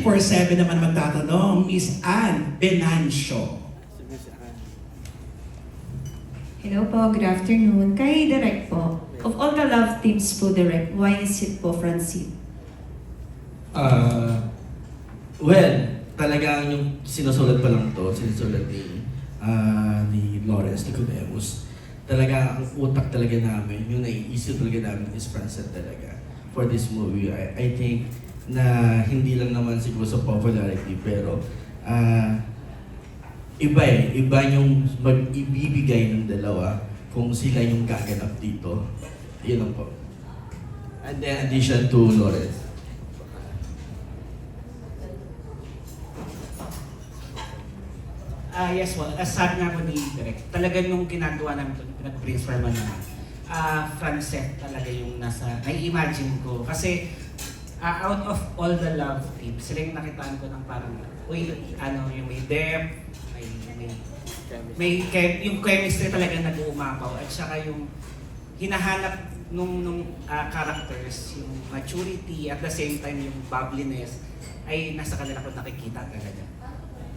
24/7 naman magtatanong, Miss Ann Benancio. Hello po, good afternoon. Kay Direk po, of all the love teams po, Direk, why is it po Francine? Well, talagang yung sinusulat pa lang to, sinusulat ni Lawrence Nicodemus. Talaga, ang utak talaga namin, yung naiisip talaga namin is Francine talaga for this movie. I think na hindi lang naman siguro sa popularity, pero iba yung mag-ibibigay ng dalawa kung sila yung gaganap dito. Yun lang po. And then addition to Lawrence. Yes, well, as sabi nga po ni Direk, talagang nung ginagawa namin ito, pinag-brainstorman naman, Francette talaga yung nai-imagine ko. Kasi out of all the love teams, sila yung nakitaan ko ng parang, yung may depth, yung chemistry talaga nag-uumapaw, at saka yung hinahanap nung characters, yung maturity, at the same time yung bubbliness, ay nasa kanila ko nakikita talaga.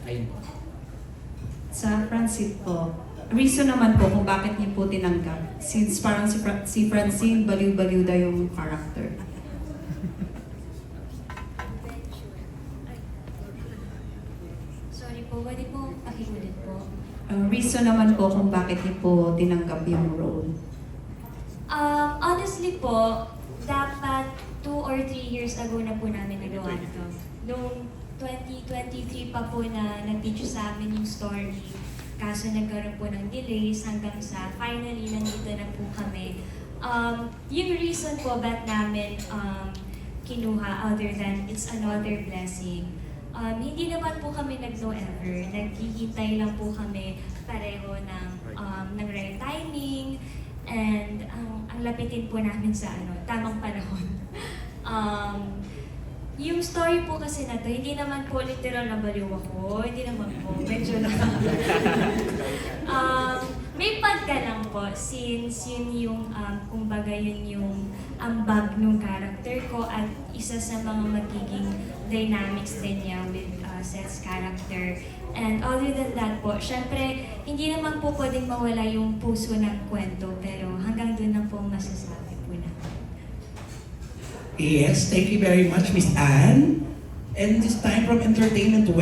Ayun po. Sa Francine po, reason naman po kung bakit niyo po tinanggap. Since parang si Francine, baliw-baliw daw yung character. Sorry po, pwede po pakiulit po. Reason naman po kung bakit niyo po tinanggap yung role. Honestly po, dapat 2 or 3 years ago na po namin nagawa ito. Noong 2023 pa po na nag-teach sa amin yung story. Kaso nagkaroon po ng delays hanggang sa finally nandito na po kami. Yung reason po ba't namin kinuha other than it's another blessing. Hindi naman po kami nag-no ever. Naghihintay lang po kami pareho ng right timing and ang lapitin po namin sa tamang panahon. Yung story po kasi na to, hindi naman po literal na baliw ako, hindi naman po, medyo lang. May pagka lang po, since yun yung, kumbaga yun yung ambag ng character ko at isa sa mga magiging dynamics din niya with Seth's character. And other than that po, syempre, hindi naman po pwedeng mawala yung puso ng kwento, pero hanggang dun lang po masasabi po na. Yes, thank you very much, Miss Ann. And this time from Entertainment